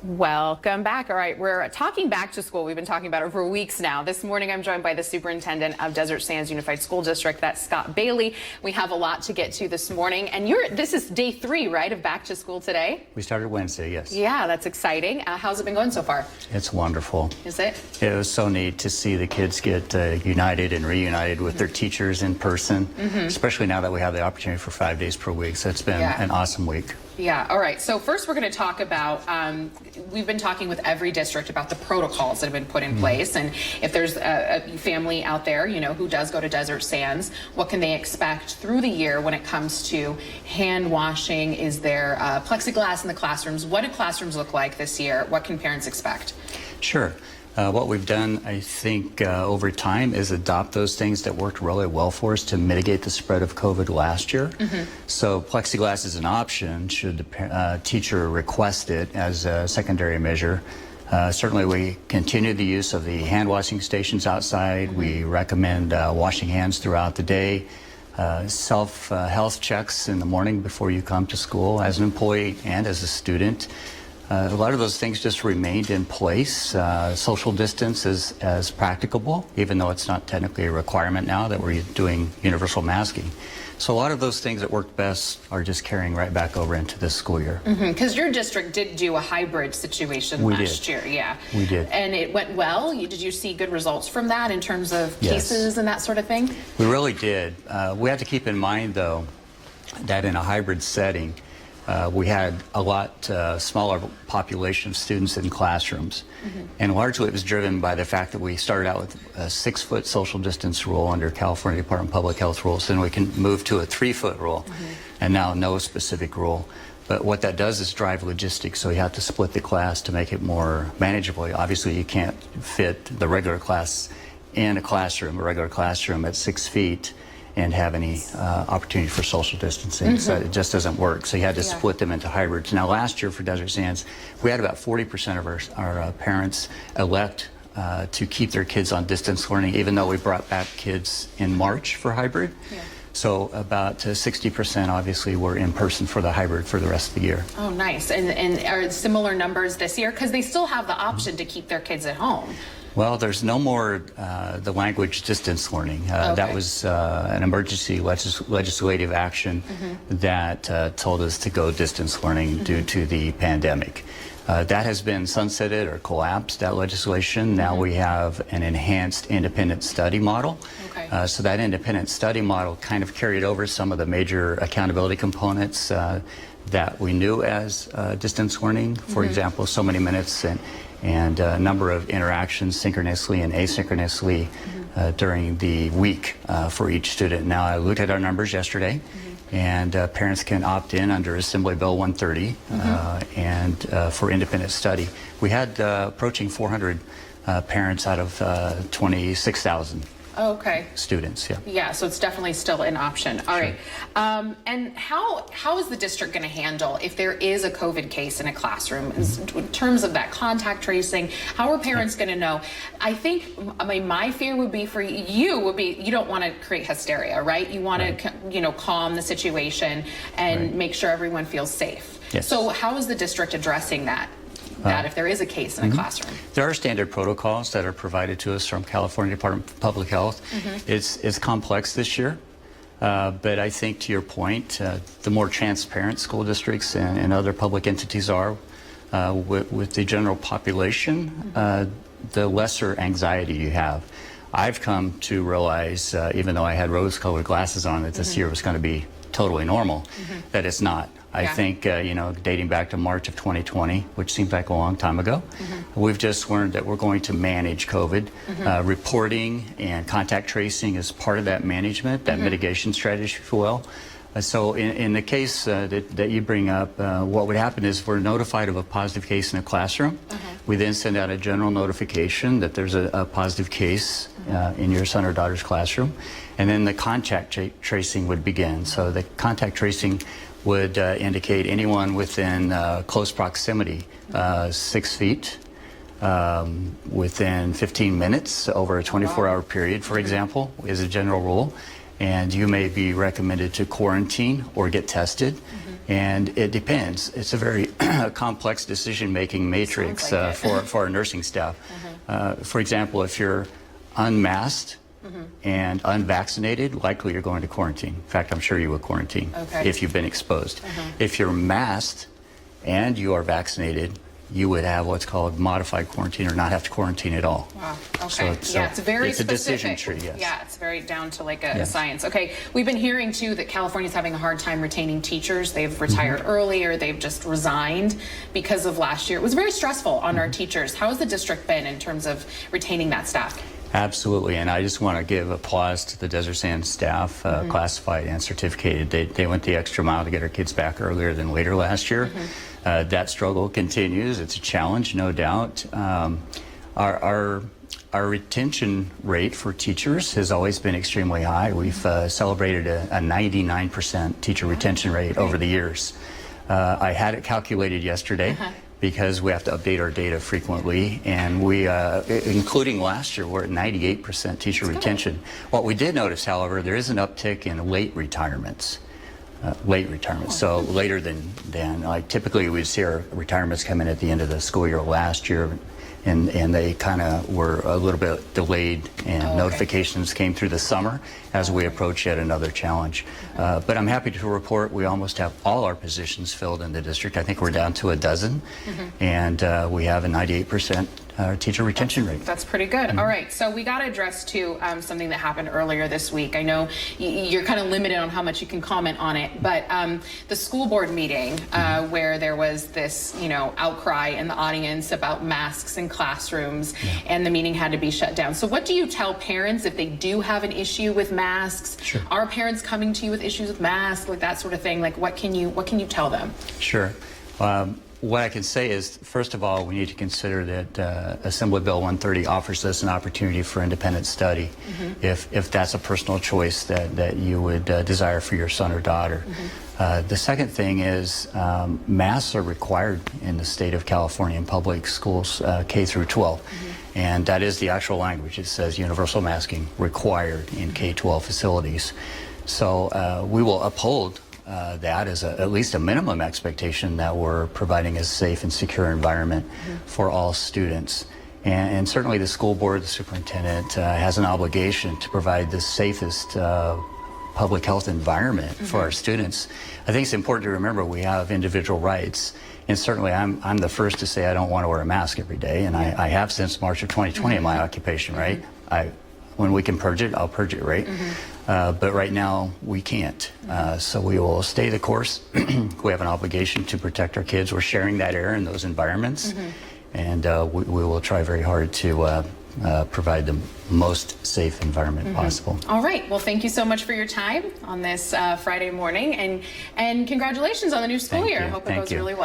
Welcome back. All right, we're talking back to school. We've been talking about it for weeks now. This morning, I'm joined by the Superintendent of Desert Sands Unified School District, that's Scott Bailey. We have a lot to get to this morning, and this is day 3, right, of back to school today? We started Wednesday, yes. Yeah, that's exciting. How's it been going so far? It's wonderful. Is it? It was so neat to see the kids get united and reunited with their teachers in person, especially now that we have the opportunity for 5 days per week. So it's been an awesome week. Yeah, all right. So first we're going to talk about, we've been talking with every district about the protocols that have been put in place. And if there's a family out there, you know, who does go to Desert Sands, what can they expect through the year when it comes to hand washing? Is there plexiglass in the classrooms? What do classrooms look like this year? What can parents expect? Sure. What we've done, I think, over time is adopt those things that worked really well for us to mitigate the spread of COVID last year. So plexiglass is an option should the teacher request it as a secondary measure. Certainly we continue the use of the hand washing stations outside. We recommend washing hands throughout the day. Self-health checks in the morning before you come to school as an employee and as a student. A lot of those things just remained in place. Social distance is as practicable, even though it's not technically a requirement now that we're doing universal masking. So a lot of those things that worked best are just carrying right back over into this school year. Because your district did do a hybrid situation last year. Yeah, we did. And it went well. Did you see good results from that in terms of cases and that sort of thing? We really did. We have to keep in mind, though, that in a hybrid setting, we had a lot smaller population of students in classrooms. And largely it was driven by the fact that we started out with a 6-foot social distance rule under California Department of Public Health rules. Then we can move to a 3-foot rule, and now no specific rule. But what that does is drive logistics, so you have to split the class to make it more manageable. Obviously you can't fit the regular class in a regular classroom at 6 feet and have any opportunity for social distancing. So it just doesn't work. So you had to split them into hybrids. Now last year for Desert Sands, we had about 40% of our parents elect to keep their kids on distance learning, even though we brought back kids in March for hybrid. So about 60% obviously were in person for the hybrid for the rest of the year. Oh, nice. And are similar numbers this year? Because they still have the option to keep their kids at home. Well, there's no more the language distance learning. That was an emergency legislative action that told us to go distance learning due to the pandemic. That has been sunsetted or collapsed, that legislation. Now we have an enhanced independent study model. So that independent study model kind of carried over some of the major accountability components that we knew as distance learning. For example, so many minutes and a number of interactions synchronously and asynchronously during the week for each student. Now, I looked at our numbers yesterday, and parents can opt in under Assembly Bill 130 and for independent study. We had approaching 400 parents out of 26,000. Students, Yeah, so it's definitely still an option. All right. And how is the district going to handle if there is a COVID case in a classroom in terms of that contact tracing? How are parents going to know? I mean, my fear would be for you you don't want to create hysteria, right? You want to, calm the situation and make sure everyone feels safe. So how is the district addressing that if there is a case in a classroom? There are standard protocols that are provided to us from California Department of Public Health. It's complex this year, but I think to your point, the more transparent school districts and other public entities are with the general population, the lesser anxiety you have. I've come to realize, even though I had rose-colored glasses on, that this year was going to be totally normal, that it's not. I think, dating back to March of 2020, which seems like a long time ago, we've just learned that we're going to manage COVID. Reporting and contact tracing is part of that management, that mitigation strategy, if you will. So in the case that you bring up, what would happen is we're notified of a positive case in a classroom. We then send out a general notification that there's a positive case in your son or daughter's classroom. And then the contact tracing would begin. So the contact tracing would indicate anyone within close proximity, 6 feet, within 15 minutes over a 24-hour period, for example, is a general rule. and you may be recommended to quarantine or get tested. And it depends. It's a very complex decision-making matrix Sounds like for our nursing staff. For example, if you're unmasked and unvaccinated, likely you're going to quarantine. In fact, I'm sure you would quarantine if you've been exposed. If you're masked and you are vaccinated, you would have what's called modified quarantine or not have to quarantine at all. Wow. Okay. So yeah, it's very it's a decision specific. tree, yes. Yeah, it's very down to like a science. Okay. We've been hearing too that California's having a hard time retaining teachers. They've retired early or they've just resigned because of last year. It was very stressful on our teachers. How has the district been in terms of retaining that staff? Absolutely, and I just want to give applause to the Desert Sands staff, classified and certificated. They went the extra mile to get our kids back earlier than later last year. That struggle continues. It's a challenge, no doubt. Our retention rate for teachers has always been extremely high. We've celebrated a 99% teacher retention rate over the years. I had it calculated yesterday. Because we have to update our data frequently, and we, including last year, we're at 98% teacher retention. What we did notice, however, there is an uptick in late retirements. So later than like typically we'd see our retirements come in at the end of the school year last year, and they kind of were a little bit delayed, and notifications came through the summer as we approach yet another challenge. But I'm happy to report we almost have all our positions filled in the district. I think we're down to a dozen, and we have a 98% teacher retention rate. That's pretty good. All right, so we got to address too something that happened earlier this week. I know you're kind of limited on how much you can comment on it, but the school board meeting where there was this, outcry in the audience about masks in classrooms, and the meeting had to be shut down. So what do you tell parents if they do have an issue with masks? Sure. Are parents coming to you with issues with masks, like that sort of thing? Like what can you tell them? Sure. What I can say is, first of all, we need to consider that Assembly Bill 130 offers us an opportunity for independent study if that's a personal choice that you would desire for your son or daughter. The second thing is masks are required in the state of California in public schools K through 12. And that is the actual language. It says universal masking required in K-12 facilities. So we will uphold that as at least a minimum expectation that we're providing a safe and secure environment for all students. And certainly the school board, the superintendent, has an obligation to provide the safest public health environment for our students. I think it's important to remember we have individual rights. And certainly I'm the first to say I don't want to wear a mask every day, and I have since March of 2020 in my occupation, right? When we can purge it, I'll purge it, right? But right now, we can't. So we will stay the course. We have an obligation to protect our kids. We're sharing that air in those environments. And we will try very hard to provide the most safe environment possible. All right. Well, thank you so much for your time on this Friday morning. And congratulations on the new school year. I hope it goes really well.